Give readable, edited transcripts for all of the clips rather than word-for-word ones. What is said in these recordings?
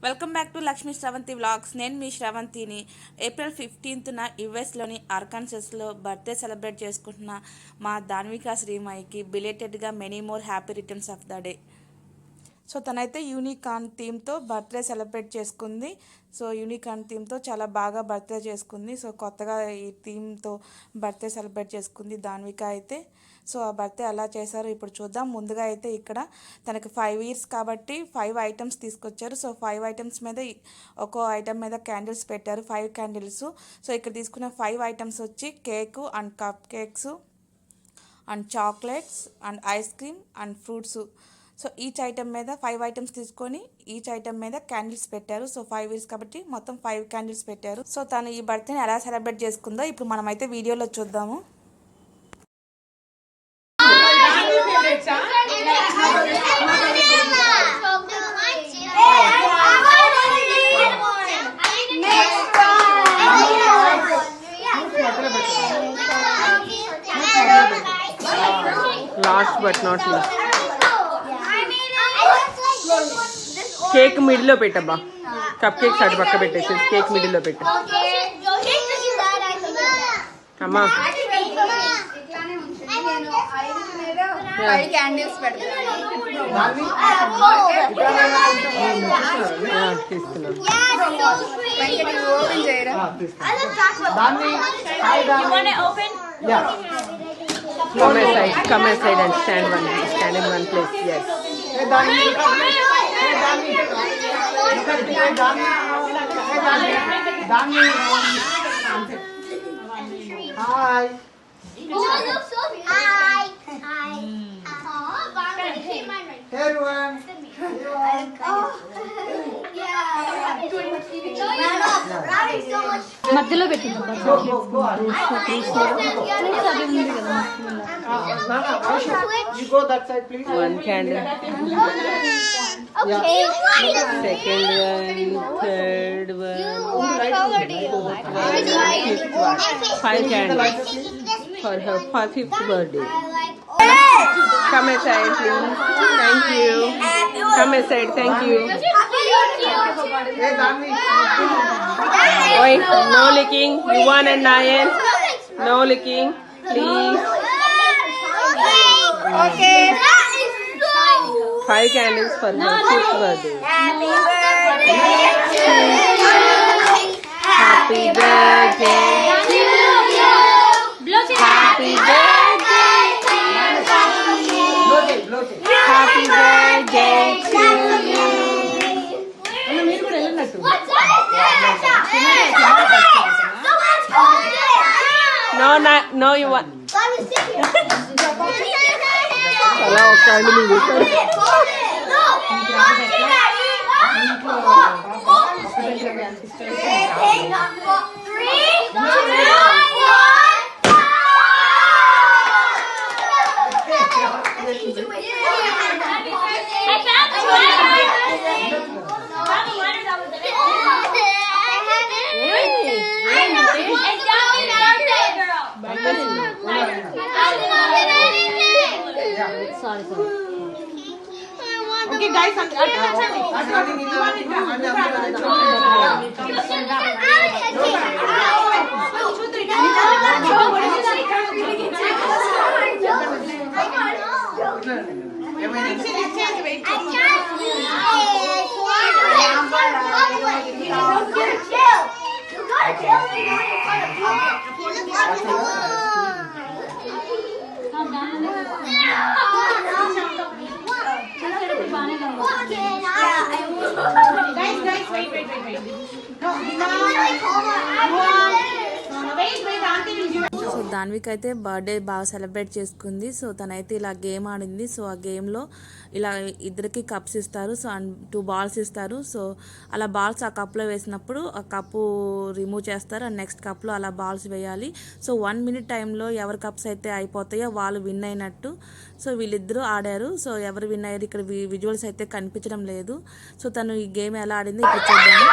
Welcome back to Lakshmi Sravanthi vlogs. నేను మీ శ్రవంతిని. ఏప్రిల్ 15న యుఎస్లోని ఆర్కాన్సస్లో బర్త్డే సెలబ్రేట్ చేసుకుంటున్న మా దాన్విక శ్రీమాయికి బిలేటెడ్గా many more happy returns of the day. So తనైతే యూనికార్న్ థీమ్తో బర్త్డే సెలబ్రేట్ చేసుకుంది. సో యూనికార్న్ థీమ్తో చాలా బాగా బర్త్డే చేసుకుంది. సో కొత్తగా ఈ థీమ్తో బర్త్డే సెలబ్రేట్ చేసుకుంది దాన్విక అయితే. సో ఆ బర్త్డే ఎలా చేశారో ఇప్పుడు చూద్దాం. ముందుగా అయితే ఇక్కడ తనకి 5 years కాబట్టి 5 items తీసుకొచ్చారు. సో 5 items మీద ఒక్కో ఐటమ్ మీద క్యాండిల్స్ పెట్టారు, 5 candles. సో ఇక్కడ తీసుకున్న 5 items వచ్చి cake and cup cakes and chocolates and ice cream and fruits. So each item మీద 5 items తీసుకొని ఈచ్ ఐటమ్ మీద క్యాండిల్స్ పెట్టారు. సో 5 years కాబట్టి మొత్తం 5 candles పెట్టారు. సో తను ఈ బర్త్డేని ఎలా సెలబ్రేట్ చేసుకుందో ఇప్పుడు మనమైతే వీడియోలో చూద్దాము. Last but not least cake మిడిల్లో పెట్టబ్బా. కప్ కేక్స్ అటు పక్క పెట్టేసి కేక్ మిడిల్లో పెట్టు అమ్మా. Come aside and stand in one place. Yes. Hi. Hey everyone. మధ్యలో పెట్టింది You go that side, please. One candle. Okay. Second one. Third one. Fourth one. Fifth one. 5 candles for her 5th birthday. Come aside, please. Thank you. Come aside. Thank you. Hey Dami. Wait, no licking. You 1 and 9. No licking, please. Okay. 5 candles for her 5th birthday. Happy birthday. Happy birthday. Happy birthday to you. No, you want. Hello, kindly listen. Sorry. Okay, guys, Guys, wait. So Danvika అయితే birthday బాగా celebrate చేసుకుంది. So తనైతే ఇలా game ఆడింది. So ఆ గేమ్లో ఇలా ఇద్దరికి కప్స్ ఇస్తారు. సో 2 balls ఇస్తారు. సో అలా బాల్స్ ఆ కప్లో వేసినప్పుడు ఆ కప్పు రిమూవ్ చేస్తారు. అండ్ నెక్స్ట్ కప్లో అలా బాల్స్ వేయాలి. సో 1 minute టైంలో ఎవరి కప్స్ అయితే అయిపోతాయో వాళ్ళు విన్ అయినట్టు. సో వీళ్ళిద్దరూ ఆడారు. సో ఎవరు విన్ అయ్యారు ఇక్కడ విజువల్స్ అయితే కనిపించడం లేదు. సో తను ఈ గేమ్ ఎలా ఆడింది ఇప్పుడు చూద్దాము.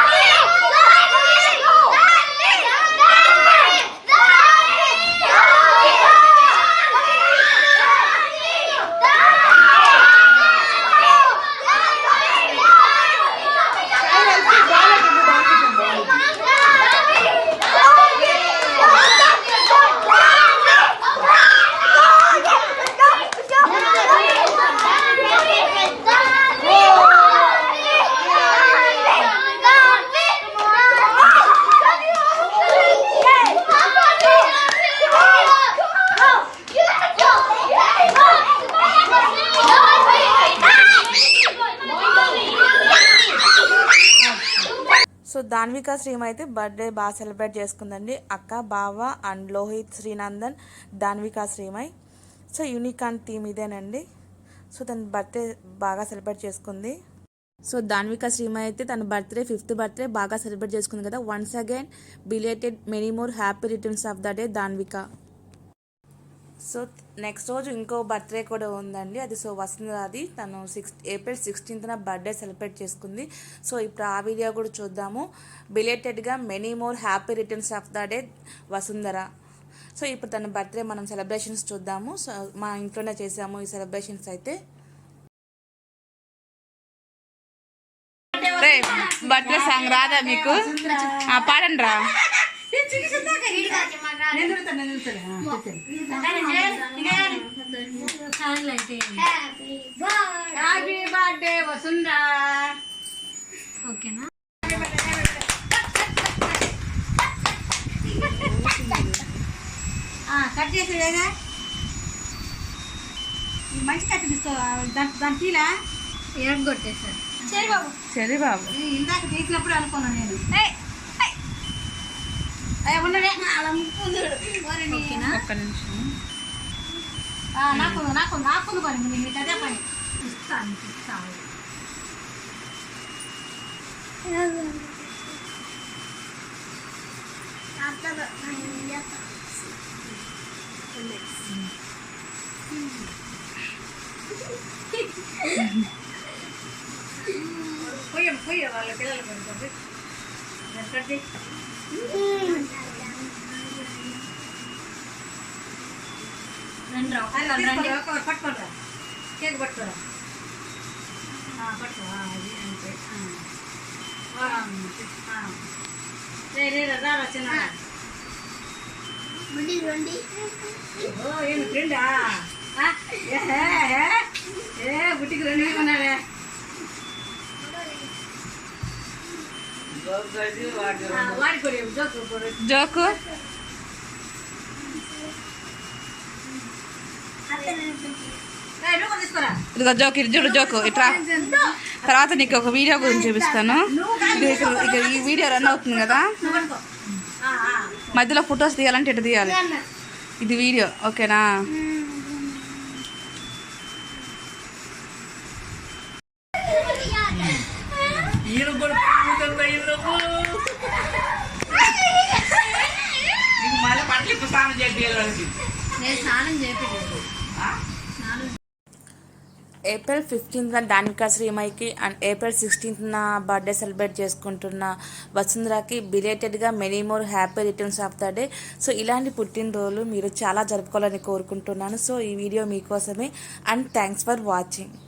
సో దాన్విక శ్రీమ అయితే బర్త్డే బాగా సెలబ్రేట్ చేసుకుందండి. అక్క, బావ and Lohith Srinandan, Danvika Srimai. So unicorn theme ఇదేనండి. సో తన బర్త్డే బాగా సెలబ్రేట్ చేసుకుంది. సో దాన్విక శ్రీమై అయితే తన బర్త్డే 5th బర్త్డే బాగా సెలబ్రేట్ చేసుకుంది కదా. Once again belated many more happy returns of the day Danvika. So next రోజు ఇంకో బర్త్డే కూడా ఉందండి. అది సో వసుంధరాది. తను ఏప్రిల్ 16th బర్త్డే సెలబ్రేట్ చేసుకుంది. సో ఇప్పుడు ఆ వీడియో కూడా చూద్దాము. బిలేటెడ్గా many more happy returns of the day Vasundhara. So ఇప్పుడు తన బర్త్డే మనం సెలబ్రేషన్స్ చూద్దాము. సో మా ఇంట్లోనే చేసాము ఈ సెలబ్రేషన్స్ అయితే. బర్త్డే సాంగ్ రాదా మీకు? పాడండి రా. హ్యాపీ బర్త్డే వసుంధరా. ఓకేనా? కట్ చేసేదేగా మంచి కట్ తీసుకో. దాని తీలా ఏడు కొట్టేసారు. సరే బాబు ఇందాక తీసినప్పుడు అనుకున్నాను నేను. ఉండవే అలా ఓకేనా? ఒక్క నిమిషం. నాకు పని మీకు అదే పని ఇస్తాను. పోయే వాళ్ళ పిల్లలు పడుతుంది. పట్టుకోరా, కేక్ పట్టుకోరా. పట్టుకో అది అంతే. రా చిన్న. ఏం ఫ్రెండా? బుట్టికి 2 కొన్నావే. వాడిపోయి జోకు తీసుకోరా. ఇదిగో జోకు, ఇది చూడు జోకు ఇట్లా. తర్వాత నీకు ఒక వీడియో గురించి చూపిస్తాను. ఇక ఈ వీడియో రన్ అవుతుంది కదా, మధ్యలో ఫొటోస్ తీయాలంటే ఇటు తీయాలి. ఇది వీడియో ఓకేనా? ఏప్రిల్ 15th దాన్విక శ్రీమైకి and April 16th birthday celebrate చేసుకుంటున్న వసుంధరకి బిలేటెడ్గా many more happy returns of the day. So ఇలాంటి పుట్టినరోజులు మీరు చాలా జరుపుకోవాలని కోరుకుంటున్నాను. సో ఈ వీడియో మీకోసమే అండ్ థ్యాంక్స్ ఫర్ వాచింగ్.